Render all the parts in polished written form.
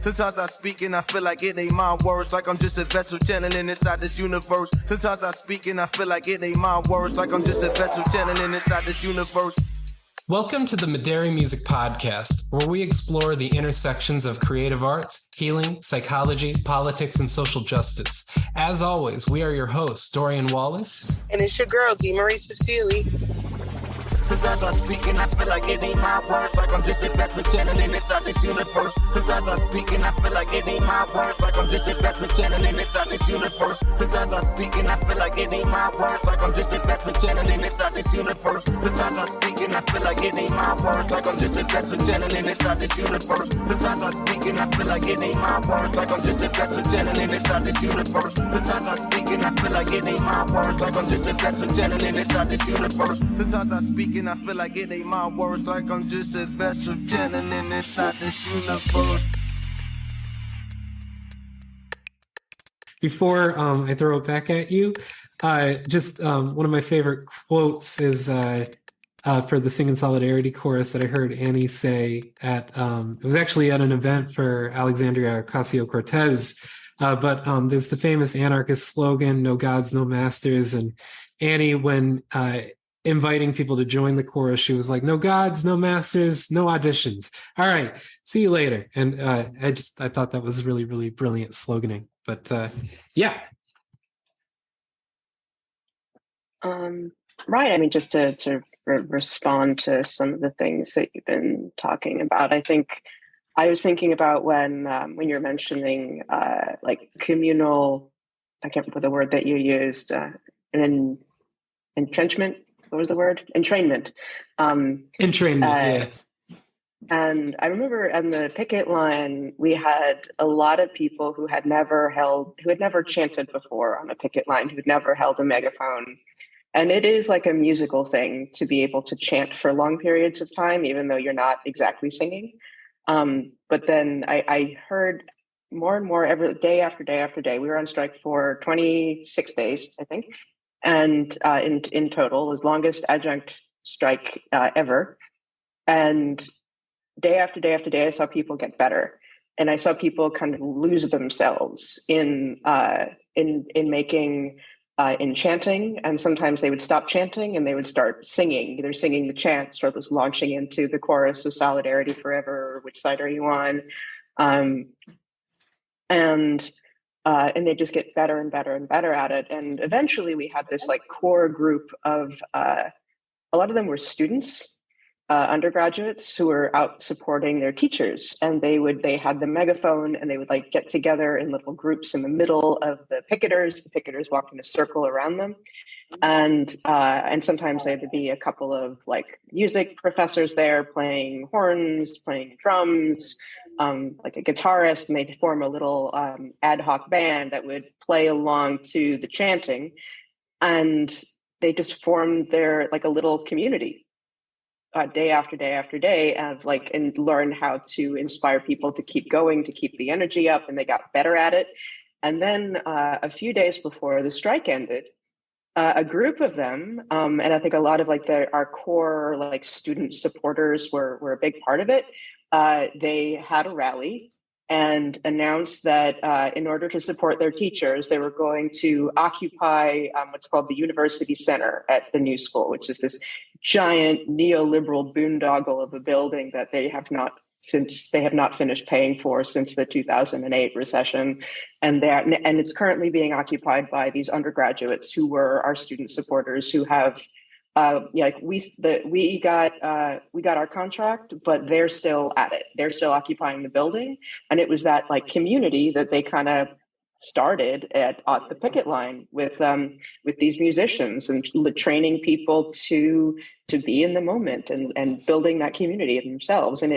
Sometimes I speak and I feel like it ain't my words, like I'm just a vessel channeling inside this universe. Sometimes I speak and I feel like it ain't my words, like I'm just a vessel channeling inside this universe. Welcome to the Maderi Music Podcast, where we explore the intersections of creative arts, healing, psychology, politics, and social justice. As always, we are your hosts, Dorian Wallace. And it's your girl, D. Marie Cecily. Sometimes I speak and I feel like it ain't my words, like I'm just a vessel channeling inside this universe. Sometimes I speak and I feel like it ain't my words, like I'm just a vessel channeling inside this universe. Sometimes I speak and I feel like it ain't my words, like I'm just a vessel channeling inside this universe. Sometimes I speak and I feel like it ain't my words, like I'm just a vessel channeling inside this universe. Sometimes I speak and I feel like it ain't my words, like I'm just a vessel channeling inside this universe. Sometimes I speak and I feel like it ain't my words, like I'm just a vessel channeling inside this universe. Sometimes I speak and I feel like it ain't my words, like I'm just a vessel channeling inside this universe. Before I throw it back at you, just one of my favorite quotes is for the Singing Solidarity chorus that I heard Annie say at, it was actually at an event for Alexandria Ocasio-Cortez, but there's the famous anarchist slogan, "No gods, no masters," and Annie, when inviting people to join the chorus, she was like, "No gods, no masters, no auditions. All right, see you later." And I thought that was really, really brilliant sloganing. But yeah. Right. I mean, just to respond to some of the things that you've been talking about, I think I was thinking about when you're mentioning like communal, I can't remember the word that you used, entrenchment. What was the word? Entrainment. Entrainment, yeah. And I remember on the picket line, we had a lot of people who had never chanted before on a picket line, who had never held a megaphone. And it is like a musical thing to be able to chant for long periods of time, even though you're not exactly singing. But then I heard more and more every day after day after day. We were on strike for 26 days, I think. And in total, was longest adjunct strike ever. And day after day after day, I saw people get better, and I saw people kind of lose themselves in making in chanting. And sometimes they would stop chanting and they would start singing, either singing the chants or just launching into the chorus of "Solidarity Forever," or "Which Side Are You On?" And they just get better and better and better at it. And eventually we had this like core group of, a lot of them were students, undergraduates who were out supporting their teachers. And they had the megaphone, and they would like get together in little groups in the middle of the picketers. The picketers walked in a circle around them. And sometimes there'd be a couple of like music professors there playing horns, playing drums, like a guitarist, and they'd form a little ad hoc band that would play along to the chanting. And they just formed their like a little community day after day after day of like, and learn how to inspire people to keep going, to keep the energy up, and they got better at it. And then a few days before the strike ended, a group of them, and I think a lot of like our core like student supporters were a big part of it. They had a rally and announced that in order to support their teachers, they were going to occupy what's called the University Center at the new school, which is this giant neoliberal boondoggle of a building that they have not finished paying for since the 2008 recession. And it's currently being occupied by these undergraduates who were our student supporters, who have we got our contract, but they're still at it. They're still occupying the building. And it was that like community that they kind of started at the picket line with these musicians, and training people to be in the moment and building that community of themselves. And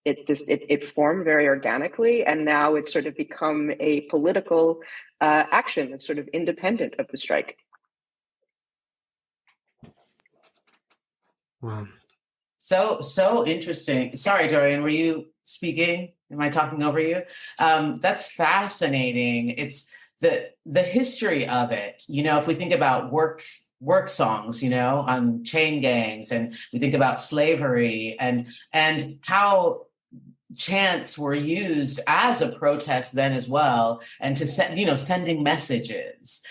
it formed very organically, and now it's sort of become a political action that's sort of independent of the strike. Wow. So interesting. Sorry, Dorian, were you speaking? Am I talking over you? That's fascinating. It's the history of it. You know, if we think about work songs, you know, on chain gangs, and we think about slavery and how chants were used as a protest then as well, and to send, sending messages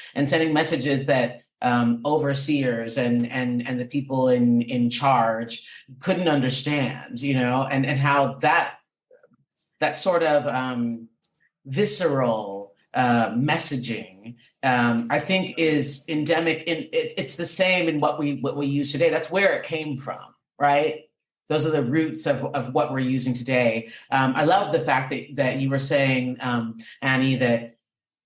that overseers and the people in charge couldn't understand, and how that sort of visceral messaging, I think, is endemic. It's the same in what we use today. That's where it came from, right? Those are the roots of what we're using today. I love the fact that you were saying, Annie, that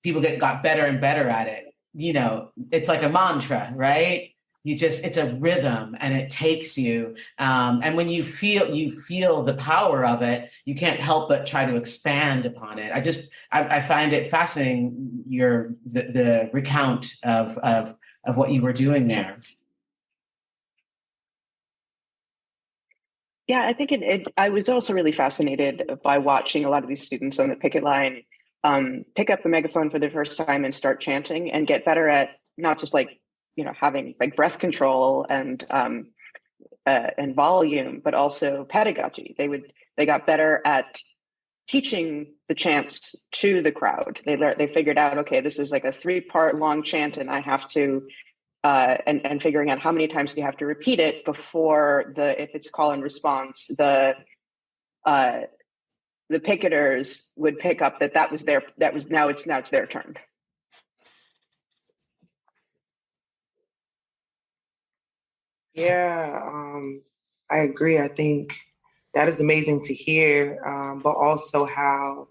people got better and better at it. It's like a mantra, right? It's a rhythm, and it takes you. And when you feel the power of it, you can't help but try to expand upon it. I find it fascinating, the recount of what you were doing there. Yeah, I think I was also really fascinated by watching a lot of these students on the picket line pick up the megaphone for the first time and start chanting, and get better at not just having breath control and volume, but also pedagogy. They got better at teaching the chants to the crowd. They figured out, okay, this is like a 3-part long chant, and I have to and figuring out how many times you have to repeat it before if it's call and response, the picketers would pick up now it's their turn. Yeah, I agree. I think that is amazing to hear, but also how,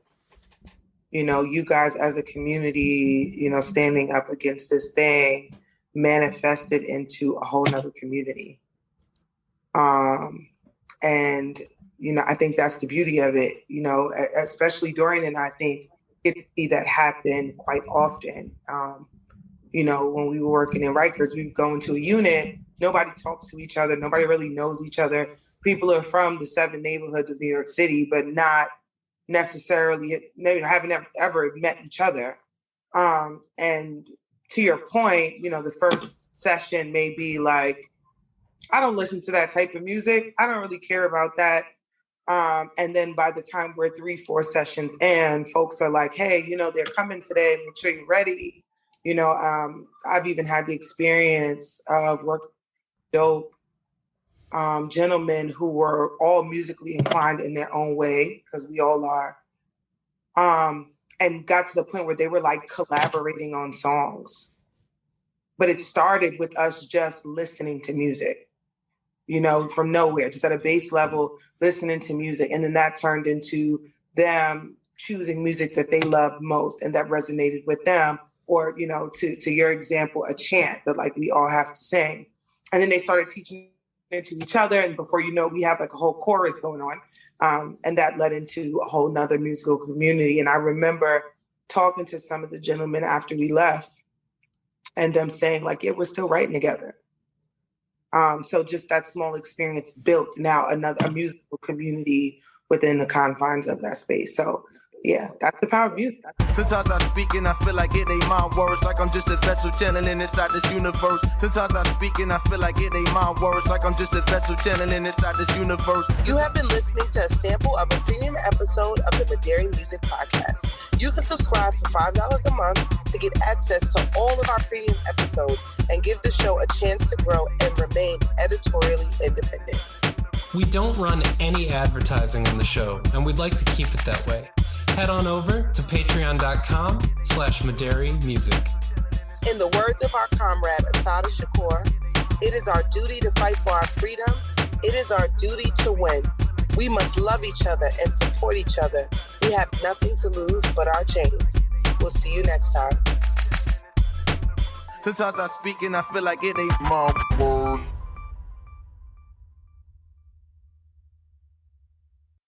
you guys as a community, standing up against this thing manifested into a whole nother community. And, I think that's the beauty of it, especially Dorian and I think get to see that happen quite often. When we were working in Rikers, we would go into a unit, nobody talks to each other, nobody really knows each other. People are from the 7 neighborhoods of New York City, but not necessarily, haven't ever met each other. And to your point, the first session may be like, I don't listen to that type of music. I don't really care about that. And then by the time we're 3-4 sessions in, folks are like, hey, they're coming today. Make sure you're ready. I've even had the experience of Ropeadope gentlemen who were all musically inclined in their own way, because we all are, and got to the point where they were collaborating on songs. But it started with us just listening to music, from nowhere, just at a base level, listening to music. And then that turned into them choosing music that they loved most and that resonated with them. Or, to your example, a chant that we all have to sing. And then they started teaching it to each other. And before we have a whole chorus going on. And that led into a whole nother musical community. And I remember talking to some of the gentlemen after we left and them saying yeah, we're still writing together. So just that small experience built now a musical community within the confines of that space. So yeah, that's the power of music. Sometimes I speak and I feel like it ain't my words, like I'm just a vessel channeling inside this universe. Sometimes I speak and I feel like it ain't my words, like I'm just a vessel channeling inside this universe. You have been listening to a sample of a premium episode of the Maderi Music Podcast. You can subscribe for $5 a month to get access to all of our premium episodes and give the show a chance to grow and remain editorially independent. We don't run any advertising on the show, and we'd like to keep it that way. Head on over to patreon.com/Maderi Music. In the words of our comrade Assata Shakur, it is our duty to fight for our freedom. It is our duty to win. We must love each other and support each other. We have nothing to lose but our chains. We'll see you next time. Sometimes I speak and I feel like it ain't my words.